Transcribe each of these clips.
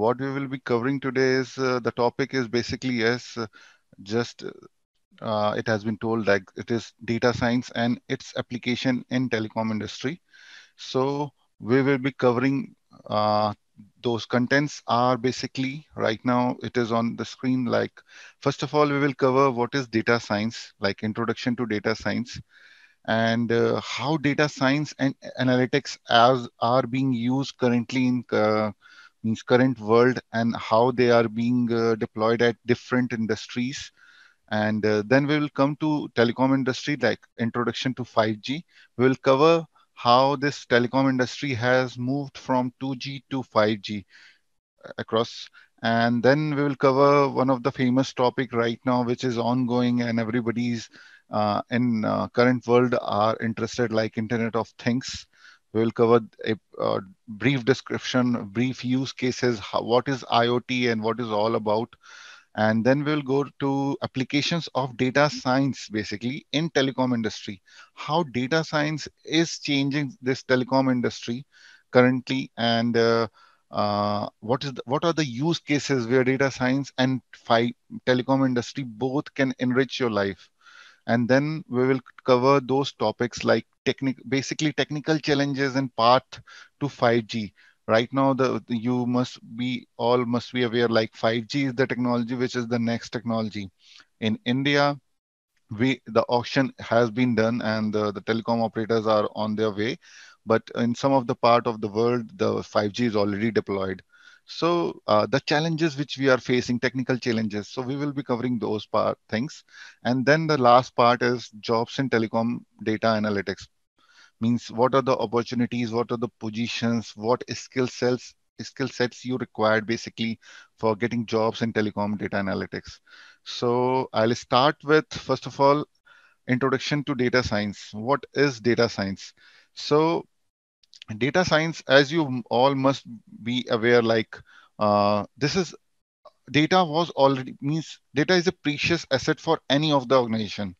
what we will be covering today is the topic is basically, yes, just it has been told like it is data science and its application in telecom industry. So we will be covering uh, those contents are basically right now it is on the screen. Like first of all, we will cover what is data science, like introduction to data science, and how data science and analytics as are being used currently in means current world, and how they are being deployed at different industries. And then we will come to telecom industry, like introduction to 5G. We will cover how this telecom industry has moved from 2G to 5G across. And then we will cover one of the famous topic right now, which is ongoing and everybody's in current world are interested, like Internet of Things. We will cover a brief description, brief use cases, what is IoT and what is all about. And then we'll go to applications of data science basically in telecom industry, how data science is changing this telecom industry currently, and what are the use cases where data science and telecom industry both can enrich your life. And then we will cover those topics like basically technical challenges and path to 5G. Right now, you must be all must be aware, like 5G is the technology which is the next technology. In India, the auction has been done and the telecom operators are on their way, but in some of the part of the world the 5G is already deployed. So the challenges which we are facing, technical challenges, so we will be covering those part things. And then the last part is jobs in telecom data analytics, means what are the opportunities, what are the positions, what skill sets you required basically for getting jobs in telecom data analytics. So I'll start with, first of all, introduction to data science. What is data science? So data science, as you all must be aware, like this is data was already means data is a precious asset for any of the organization.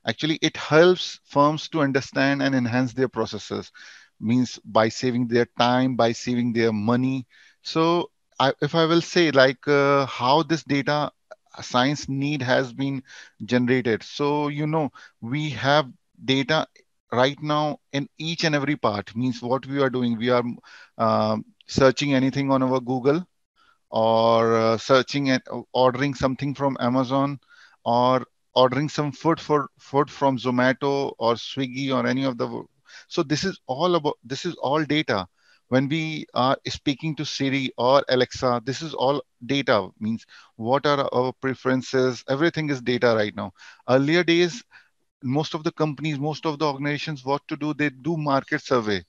Actually, it helps firms to understand and enhance their processes, means by saving their time, by saving their money. So if I will say like how this data science need has been generated. So, we have data right now in each and every part, means what we are doing. We are searching anything on our Google, or searching and ordering something from Amazon, or ordering some food from Zomato or Swiggy or any of the. So this is all data. When we are speaking to Siri or Alexa, this is all data. Means what are our preferences? Everything is data right now. Earlier days, most of the companies, most of the organizations, what to do? They do market survey.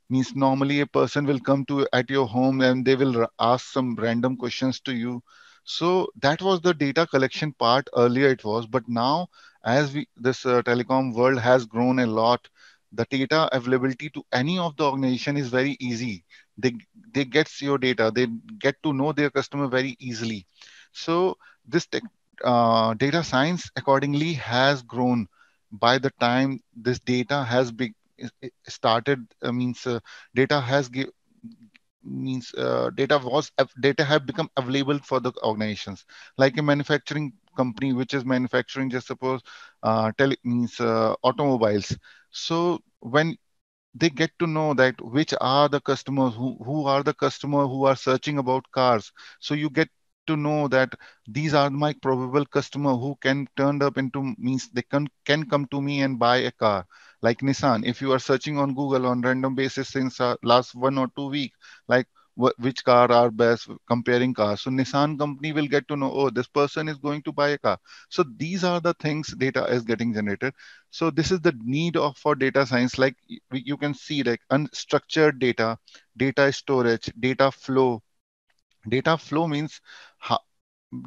Means normally a person will come to at your home and they will ask some random questions to you. So that was the data collection part earlier it was, but now as we this telecom world has grown a lot, the data availability to any of the organization is very easy. They gets your data, they get to know their customer very easily. So this data science accordingly has grown. By the time this data has been started, means data has give means data have become available for the organizations, like a manufacturing company which is manufacturing, just suppose means automobiles. So when they get to know that which are the customers, who are the customer who are searching about cars. So you get to know that these are my probable customer who can turn up into, means they can come to me and buy a car. Like Nissan, if you are searching on Google on random basis since last 1 or 2 week, like which car are best, comparing cars, so Nissan company will get to know, oh, this person is going to buy a car. So these are the things data is getting generated. So this is the need of for data science. Like you can see, like unstructured data, data storage, data flow. Data flow means how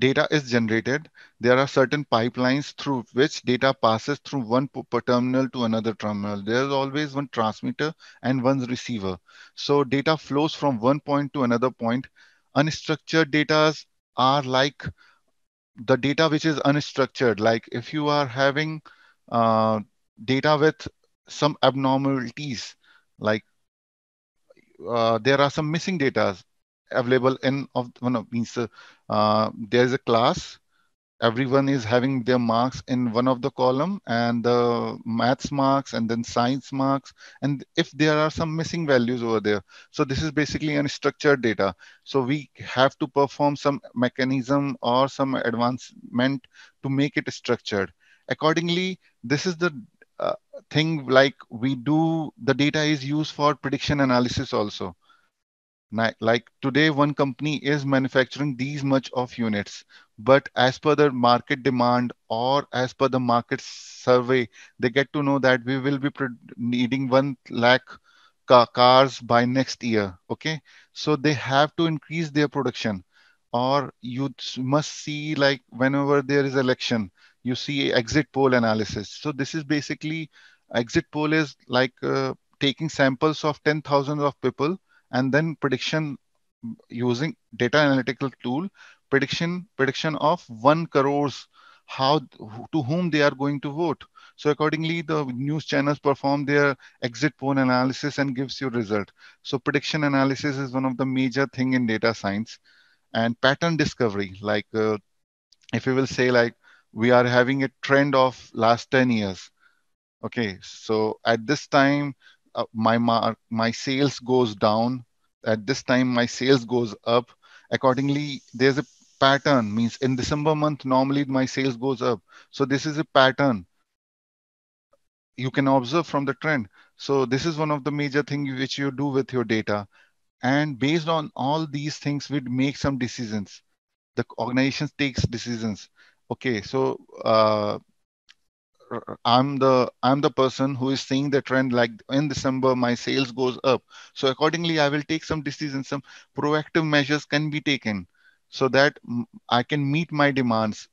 data is generated. There are certain pipelines through which data passes through one terminal to another terminal. There is always one transmitter and one receiver. So data flows from one point to another point. Unstructured data are like the data which is unstructured. Like if you are having uh, data with some abnormalities, like there are some missing data, available in of one of means there's a class, everyone is having their marks in one of the column, and the maths marks and then science marks, and if there are some missing values over there, so this is basically unstructured data. So we have to perform some mechanism or some advancement to make it structured accordingly. This is the uh, thing, like we do, the data is used for prediction analysis also. Like today, one company is manufacturing these much of units, but as per the market demand or as per the market survey, they get to know that we will be needing 1 lakh cars by next year. Okay, so they have to increase their production. Or you must see, like whenever there is election, you see exit poll analysis. So this is basically, exit poll is like taking samples of 10,000 of people, and then prediction using data analytical tool, prediction of 1 crores, how, to whom they are going to vote. So accordingly, the news channels perform their exit poll analysis and gives you result. So prediction analysis is one of the major thing in data science. And pattern discovery, like if you will say, like we are having a trend of last 10 years. Okay, so at this time, my sales goes down. At this time, my sales goes up. Accordingly, there's a pattern. Means in December month, normally my sales goes up. So this is a pattern you can observe from the trend. So this is one of the major things which you do with your data. And based on all these things, we make some decisions. The organization takes decisions. Okay, so I'm the person who is seeing the trend, like in December my sales goes up, so accordingly I will take some decisions, some proactive measures can be taken, so that I can meet my demands.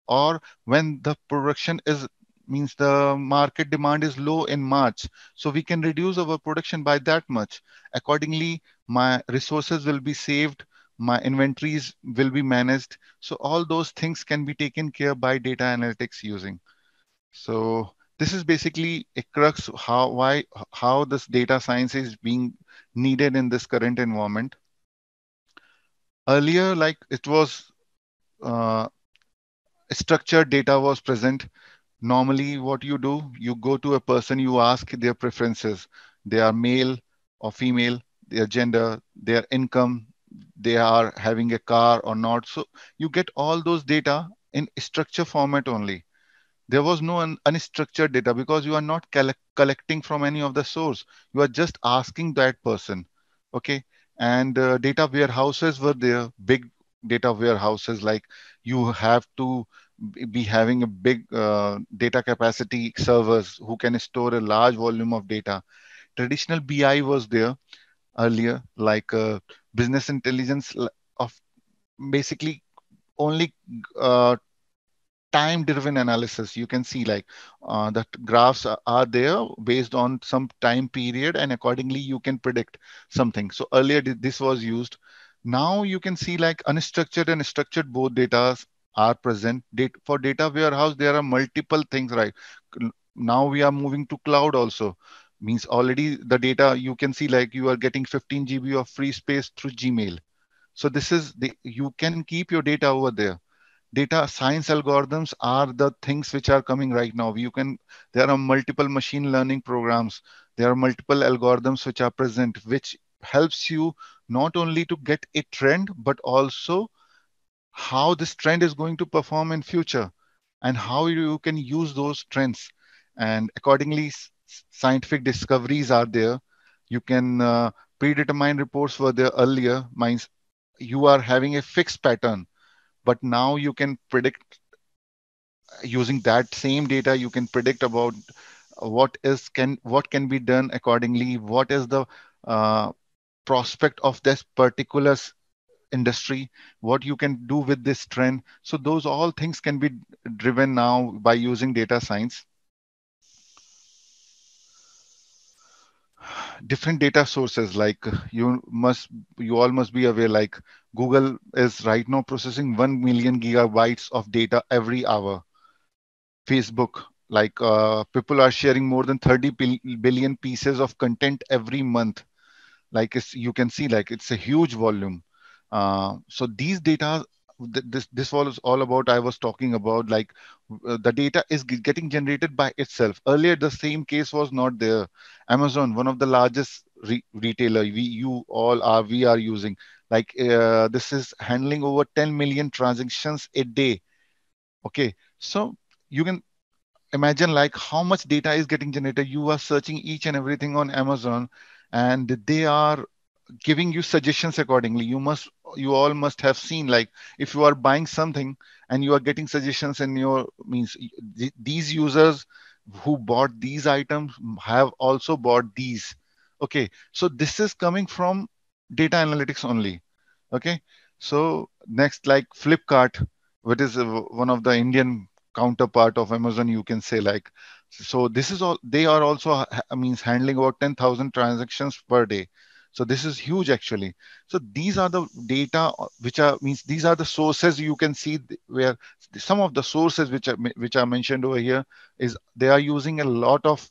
Or when the production is, means the market demand is low in March, so we can reduce our production by that much. Accordingly, my resources will be saved, my inventories will be managed. So all those things can be taken care by data analytics using. So this is basically a crux how this data science is being needed in this current environment. Earlier, like it was uh, structured data was present. Normally, what you do, you go to a person, you ask their preferences. They are male or female, their gender, their income, they are having a car or not. So you get all those data in structure format only. There was no unstructured data because you are not collecting from any of the source. You are just asking that person. Okay. And data warehouses were there, big data warehouses, like you have to be having a big data capacity servers who can store a large volume of data. Traditional BI was there earlier, like business intelligence of basically only uh, time driven analysis. You can see, like the graphs are there based on some time period, and accordingly you can predict something. So earlier this was used. Now you can see, like unstructured and structured both data are present. For data warehouse there are multiple things, right? Now we are moving to cloud also. Means already the data, you can see, like you are getting 15 GB of free space through Gmail. So this is the, you can keep your data over there. Data science algorithms are the things which are coming right now. You can, there are multiple machine learning programs. There are multiple algorithms which are present, which helps you not only to get a trend, but also how this trend is going to perform in future and how you can use those trends. And accordingly, scientific discoveries are there. You can predetermined reports were there earlier, means you are having a fixed pattern, but now you can predict using that same data. You can predict about what can be done accordingly, what is the uh, prospect of this particular industry, what you can do with this trend. So those all things can be driven now by using data science. Different data sources, like you all must be aware, like Google is right now processing 1 million gigabytes of data every hour. Facebook, like people are sharing more than 30 billion pieces of content every month. Like you can see, like it's a huge volume. So these data, this was all about, I was talking about, like the data is getting generated by itself. Earlier, the same case was not there. Amazon, one of the largest retailer, we are using, like this is handling over 10 million transactions a day. Okay, so you can imagine like how much data is getting generated. You are searching each and everything on Amazon, and they are giving you suggestions accordingly. You all must have seen, like if you are buying something and you are getting suggestions in your means, these users who bought these items have also bought these. Okay, so this is coming from data analytics only. Okay, so next, like Flipkart, which is one of the Indian counterpart of Amazon, you can say, like, so this is all, they are also means handling about 10,000 transactions per day. So this is huge actually. So these are the data which are, means these are the sources you can see where some of the sources which are mentioned over here is they are using a lot of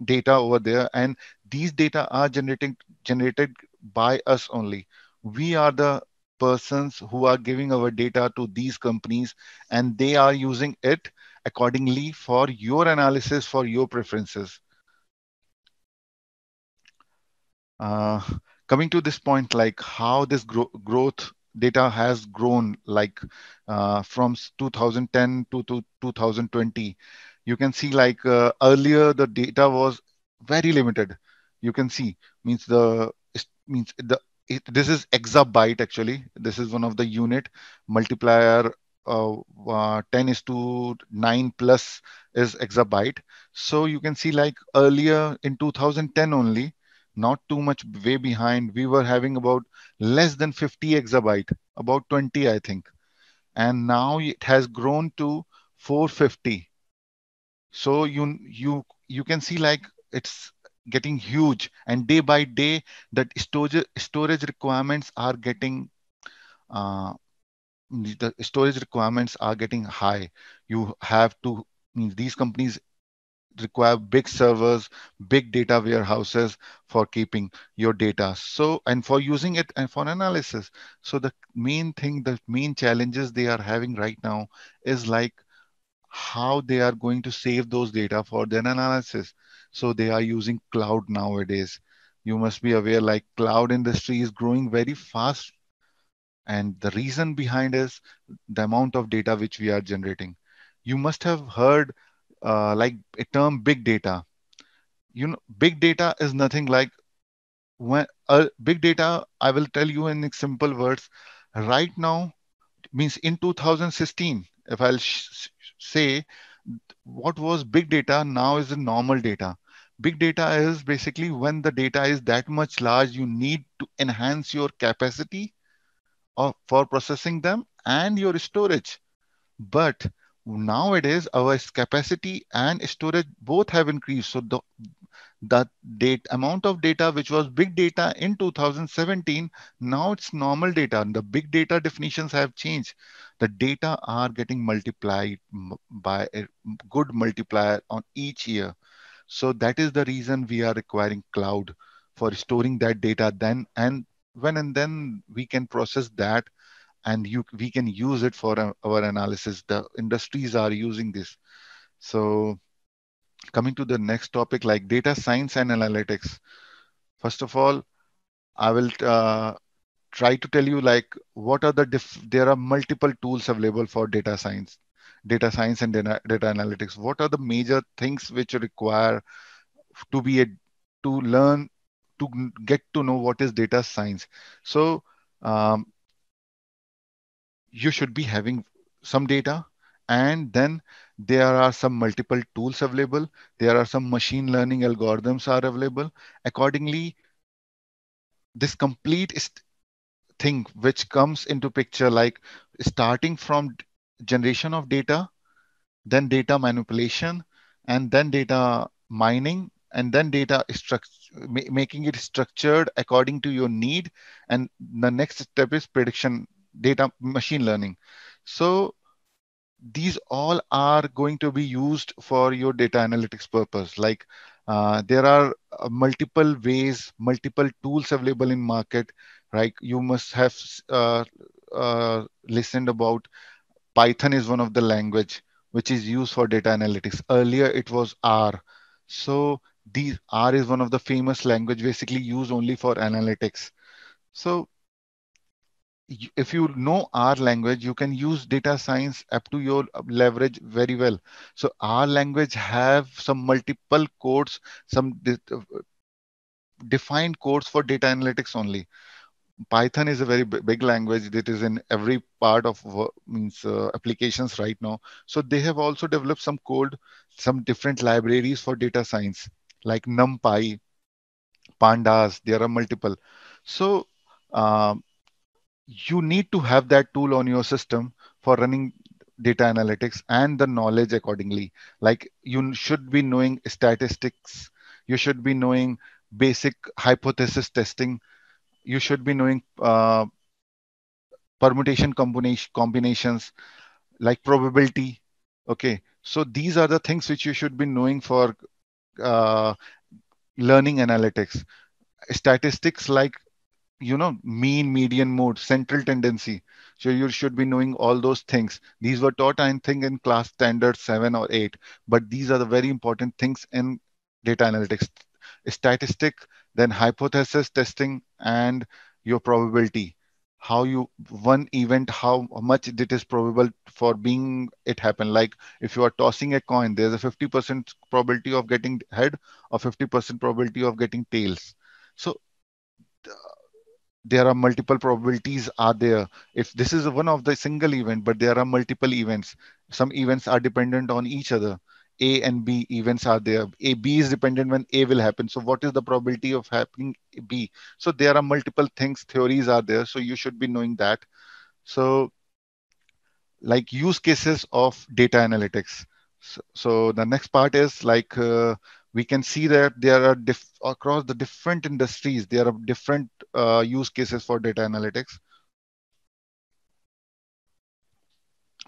data over there, and these data are generated by us only. We are the persons who are giving our data to these companies, and they are using it accordingly for your analysis, for your preferences. uh, Coming to this point, like how this growth data has grown, like from 2010 to 2020, you can see like earlier the data was very limited. You can see, means means this is exabyte actually. This is one of the unit multiplier. 10 is to 9 plus is exabyte. So you can see like earlier in 2010 only, not too much way behind, we were having about less than 50 exabyte, about 20 I think, and now it has grown to 450. So you can see like it's getting huge, and day by day that storage requirements are getting uh, the storage requirements are getting high. You have to, means these companies require big servers, big data warehouses for keeping your data. So, and for using it and for analysis. So the main thing, the main challenges they are having right now is like how they are going to save those data for their analysis. So they are using cloud nowadays. You must be aware, like cloud industry is growing very fast. And the reason behind is the amount of data which we are generating. You must have heard like a term big data. You know, big data is nothing like, when big data, I will tell you in simple words. Right now, means in 2016, if I'll say what was big data, now is the normal data. Big data is basically when the data is that much large, you need to enhance your capacity for processing them and your storage. But nowadays, our capacity and storage both have increased. So the amount of data which was big data in 2017, now it's normal data. The big data definitions have changed. The data are getting multiplied by a good multiplier on each year. So that is the reason we are requiring cloud for storing that data. Then and when and then we can process that, and we can use it for our analysis. The industries are using this. So coming to the next topic, like data science and analytics. First of all, I will try to tell you like what are there are multiple tools available for data science and data analytics. What are the major things which require to be a to learn to get to know what is data science? So um, you should be having some data, and then there are some multiple tools available. There are some machine learning algorithms are available. Accordingly, this complete thing which comes into picture, like starting from generation of data, then data manipulation, and then data mining, and then data making it structured according to your need. And the next step is prediction, data machine learning. So these all are going to be used for your data analytics purpose. Like there are multiple ways, multiple tools available in market right? You must have listened about Python is one of the language which is used for data analytics. Earlier it was R. So the R is one of the famous language basically used only for analytics. So if you know R language, you can use data science up to your leverage very well. So R language have some multiple codes, some defined codes for data analytics only. Python is a very big language that is in every part of means applications right now. So they have also developed some code, some different libraries for data science like NumPy, Pandas. There are multiple. So um, you need to have that tool on your system for running data analytics and the knowledge accordingly. Like you should be knowing statistics, you should be knowing basic hypothesis testing, you should be knowing permutation combinations like probability. Okay, so these are the things which you should be knowing for uh, learning analytics. Statistics like mean, median, mode, central tendency. So you should be knowing all those things. These were taught, I think, in class standard 7 or 8, but these are the very important things in data analytics. Statistic, then hypothesis testing, and your probability. How you one event, how much it is probable for being it happen. Like if you are tossing a coin, there's a 50% probability of getting head or 50% probability of getting tails. So there are multiple probabilities are there. If this is one of the single event, but there are multiple events, some events are dependent on each other. A and B events are there. B is dependent when A will happen, so what is the probability of happening B? So there are multiple things, theories are there, so you should be knowing that. So like use cases of data analytics. So the next part is like we can see that there are across the different industries, there are different use cases for data analytics.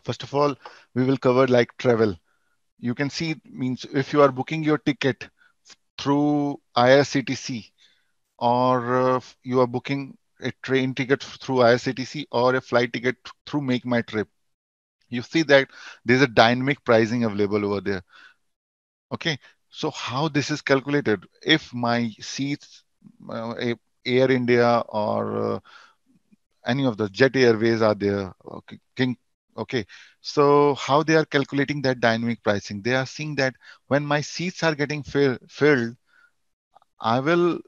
First of all, we will cover like travel. You can see means if you are booking your ticket through IRCTC, or you are booking a train ticket through IRCTC or a flight ticket through Make My Trip, you see that there's a dynamic pricing available over there. Okay, so how this is calculated? If my seats, Air India or any of the Jet Airways are there, okay, King, okay. So how they are calculating that dynamic pricing? They are seeing that when my seats are getting filled, I will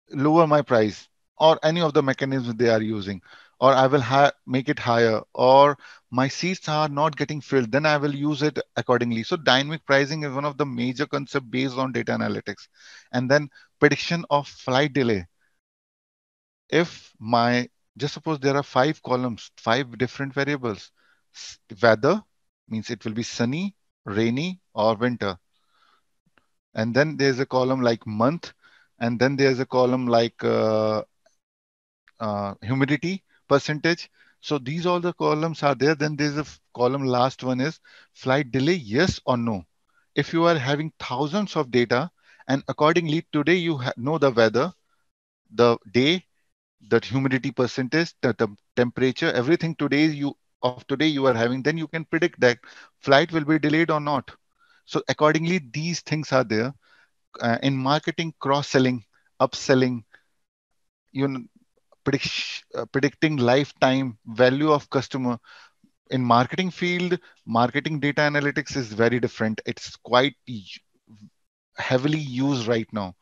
lower my price or any of the mechanisms they are using, or I will make it higher, or my seats are not getting filled, then I will use it accordingly. So dynamic pricing is one of the major concept based on data analytics. And then prediction of flight delay. If my, just suppose there are 5 columns, 5 different variables. Weather means it will be sunny, rainy, or winter. And then there's a column like month, and then there's a column like humidity percentage. So these all the columns are there. Then there's a column, last one is flight delay, yes or no. If you are having thousands of data and accordingly today you know the weather, the day, the humidity percentage, the temperature, everything today you are having, then you can predict that flight will be delayed or not. So accordingly, these things are there. In marketing, cross-selling, upselling, you know, predicting lifetime value of customer. In marketing field, marketing data analytics is very different. It's quite heavily used right now.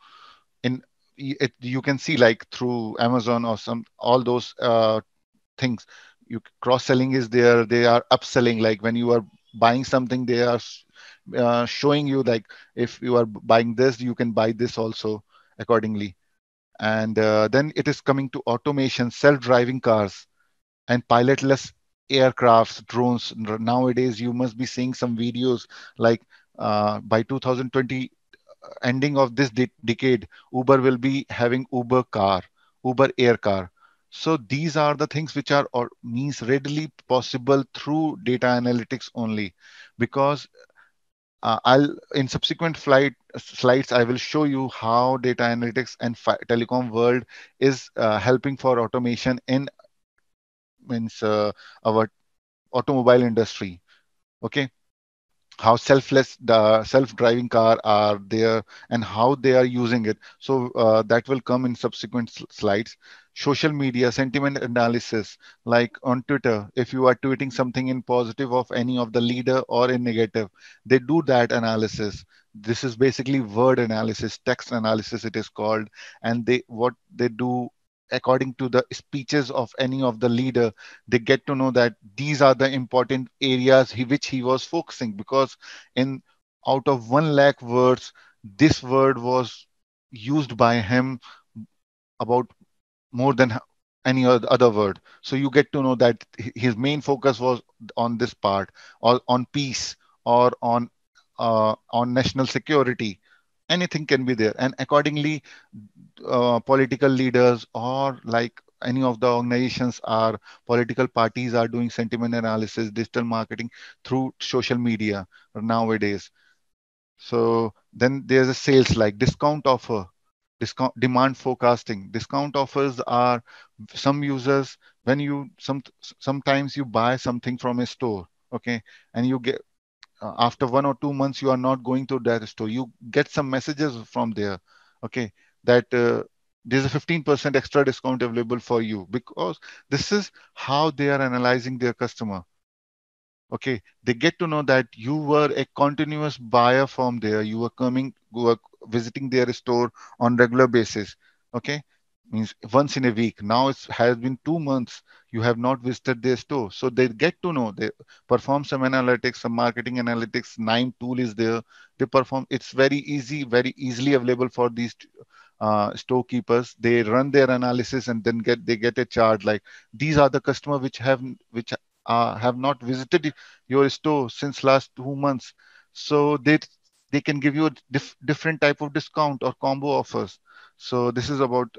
In you can see like through Amazon or some all those things. You cross selling is there. They are upselling. Like when you are buying something, they are showing you like if you are buying this, you can buy this also accordingly. And then it is coming to automation, self-driving cars, and pilotless aircrafts, drones. Nowadays, you must be seeing some videos like by 2020, ending of this decade, Uber will be having Uber car, Uber air car. So these are the things which are or means readily possible through data analytics only, because I'll in subsequent flight slides I will show you how data analytics and telecom world is helping for automation in means our automobile industry. Okay, how the self-driving car are there and how they are using it. So that will come in subsequent slides. Social media sentiment analysis, like on Twitter, if you are tweeting something in positive of any of the leader or in negative, they do that analysis. This is basically word analysis, text analysis it is called. And they what they do, according to the speeches of any of the leader, they get to know that these are the important areas which he was focusing, because in out of 1 lakh words, this word was used by him about more than any other word. So you get to know that his main focus was on this part, or on peace, or on national security. Anything can be there, and accordingly political leaders or like any of the organizations are political parties are doing sentiment analysis, digital marketing through social media nowadays. So then there's a sales, like discount offer, discount demand forecasting. Discount offers are some users, when you sometimes you buy something from a store, okay, and you get after 1 or 2 months you are not going to that store, you get some messages from there, okay, that there's a 15% extra discount available for you, because this is how they are analyzing their customer. Okay, they get to know that you were a continuous buyer from there, you were coming, you were visiting their store on regular basis. Okay, means once in a week. Now it has been 2 months you have not visited their store, so they get to know, they perform some analytics, some marketing analytics. Nine tool is there, they perform, it's very easy, very easily available for these storekeepers. They run their analysis and then they get a chart like these are the customer which have not visited your store since last 2 months. So they can give you a different type of discount or combo offers. So this is about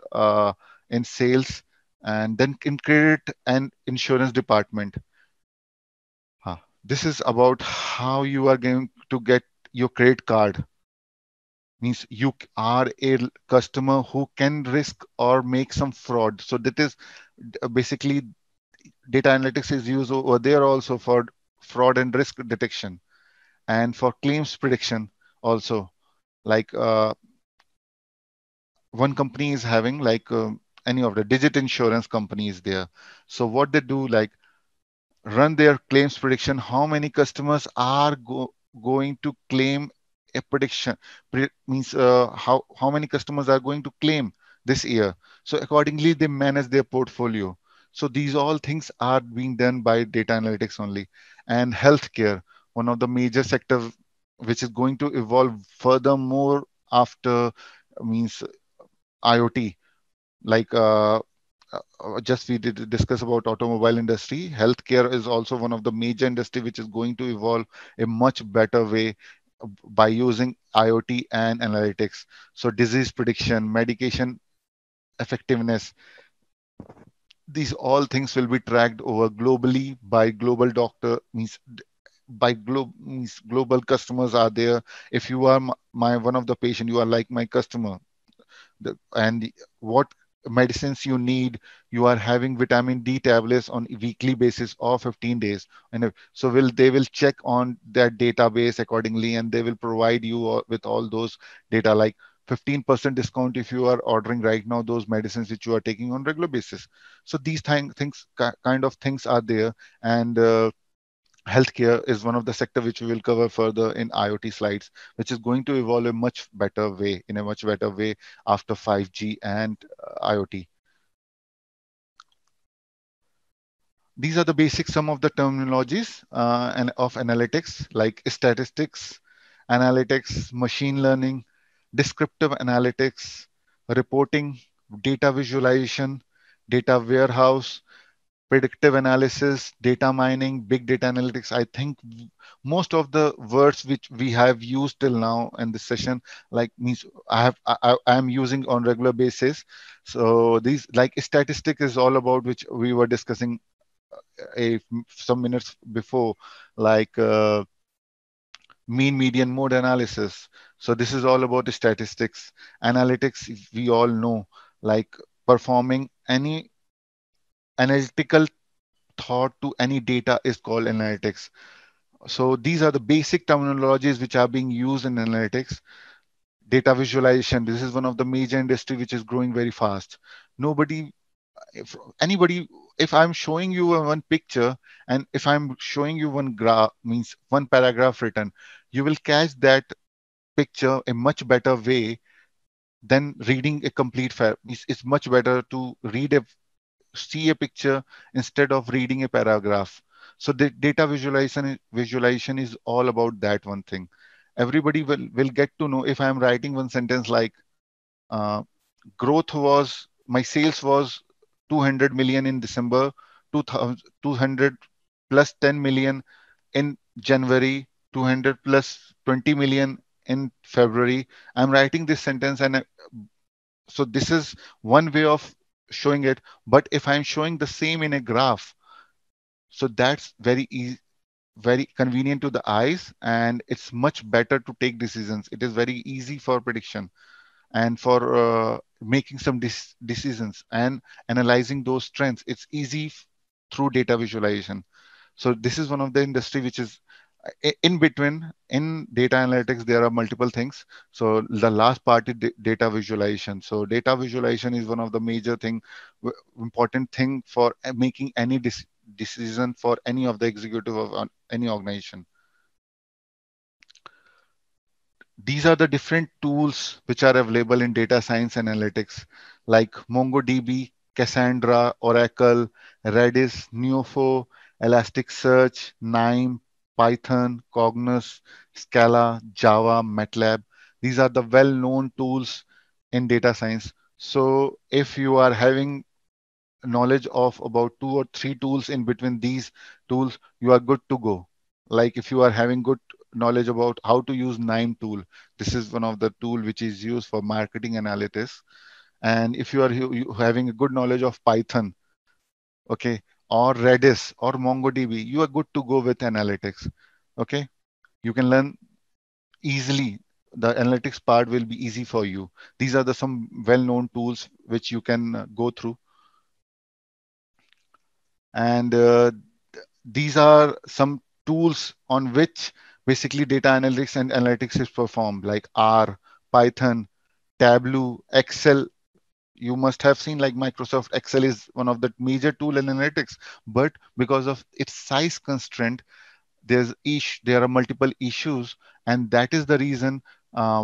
in sales. And then in credit and insurance department, this is about how you are going to get your credit card. Means you are a customer who can risk or make some fraud. So that is basically data analytics is used over there also for fraud and risk detection, and for claims prediction also. Like one company is having like any of the digit insurance companies there. So what they do, like run their claims prediction, how many customers are going to claim a prediction. Means how many customers are going to claim this year. So accordingly they manage their portfolio. So these all things are being done by data analytics only. And healthcare, one of the major sectors which is going to evolve furthermore after, means IoT. Like just we did discuss about automobile industry. Healthcare is also one of the major industry which is going to evolve a much better way by using IoT and analytics. So disease prediction, medication effectiveness, these all things will be tracked over globally by global doctor. Means means global customers are there. If you are my one of the patient, you are like my customer. And what medicines you need, you are having vitamin D tablets on a weekly basis or 15 days. And so they will check on that database accordingly, and they will provide you with all those data, like 15% discount if you are ordering right now those medicines which you are taking on regular basis. So these kind of things are there. And healthcare is one of the sector which we will cover further in IoT slides, which is going to evolve a much better way, in a much better way after 5G and IoT. These are the basic, some of the terminologies and of analytics, like statistics, analytics, machine learning, descriptive analytics, reporting, data visualization, data warehouse, predictive analysis, data mining, big data analytics. I think most of the words which we have used till now in this session, like means I am using on regular basis. So these, like statistic is all about, which we were discussing some minutes before, like mean median mode analysis. So this is all about the statistics. Analytics, we all know, like performing any analytical thought to any data is called analytics. So these are the basic terminologies which are being used in analytics. Data visualization, this is one of the major industry which is growing very fast. Nobody, if anybody, if I'm showing you one picture and if I'm showing you one graph, means one paragraph written, you will catch that picture a much better way than reading a complete it's much better to see a picture instead of reading a paragraph. So the data visualization is all about that one thing. Everybody will get to know if I'm writing one sentence like uh, growth was my sales was 200 million in December, 2000 200 plus 10 million in January, 200 plus 20 million in February. I'm writing this sentence, and so this is one way of showing it. But if I'm showing the same in a graph, so that's very easy, very convenient to the eyes, and it's much better to take decisions. It is very easy for prediction and for making some decisions and analyzing those trends. It's easy through data visualization. So this is one of the industry which is in between. In data analytics there are multiple things. So the last part is data visualization. So data visualization is one of the major thing, important thing for making any decision for any of the executive of any organization. These are the different tools which are available in data science analytics, like MongoDB, Cassandra, Oracle, Redis, Neo4, Elasticsearch, KNIME, Python, Cognos, Scala, Java, MATLAB. These are the well-known tools in data science. So if you are having knowledge of about 2 or 3 tools in between these tools, you are good to go. Like if you are having good knowledge about how to use KNIME tool, this is one of the tool which is used for marketing analytics. And if you are having a good knowledge of Python, okay, or Redis or MongoDB, you are good to go with analytics. Okay, you can learn easily. The analytics part will be easy for you. These are the some well-known tools which you can go through. And these are some tools on which basically data analytics and analytics is performed, like R, Python, Tableau, Excel. You must have seen like Microsoft Excel is one of the major tool in analytics, but because of its size constraint, there are multiple issues, and that is the reason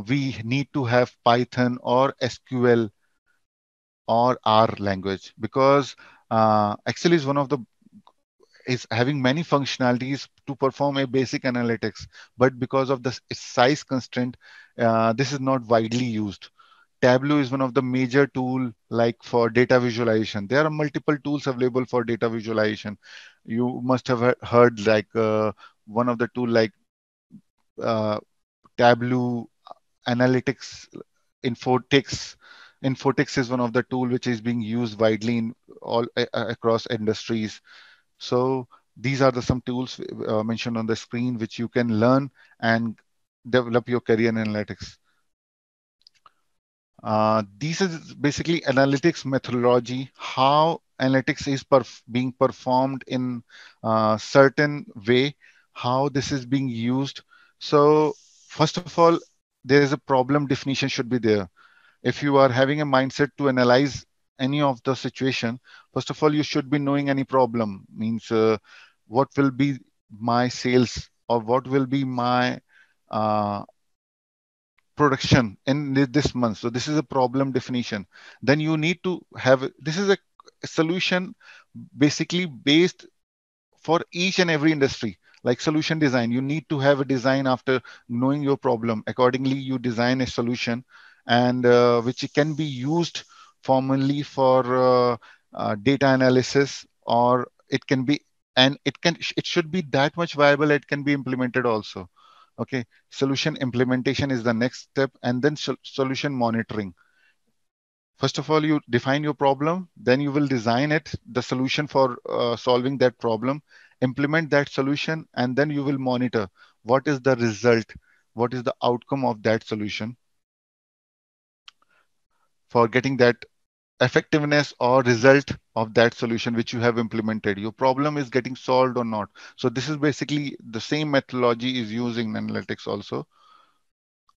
we need to have Python or SQL or R language, because Excel is one of the is having many functionalities to perform a basic analytics, but because of the its size constraint, this is not widely used. Tableau is one of the major tool like for data visualization. There are multiple tools available for data visualization. You must have heard like one of the tool like uh, Tableau Analytics, Infotix. Infotix is one of the tool which is being used widely in all across industries. So these are the some tools mentioned on the screen which you can learn and develop your career in analytics. These is basically analytics methodology, how analytics is being performed in certain way, how this is being used. So first of all, there is a problem definition should be there. If you are having a mindset to analyze any of the situation, first of all, you should be knowing any problem, means what will be my sales or what will be my uh, production in this month. So this is a problem definition. Then you need to have, this is a solution basically based for each and every industry, like solution design. You need to have a design after knowing your problem. Accordingly, you design a solution, and which can be used formally for data analysis, or it can be, and it should be that much viable. It can be implemented also. Okay, solution implementation is the next step, and then solution monitoring. First of all, you define your problem, then you will design it, the solution for solving that problem, implement that solution, and then you will monitor what is the result, what is the outcome of that solution, for getting that effectiveness or result of that solution which you have implemented. Your problem is getting solved or not. So this is basically the same methodology is used in analytics also.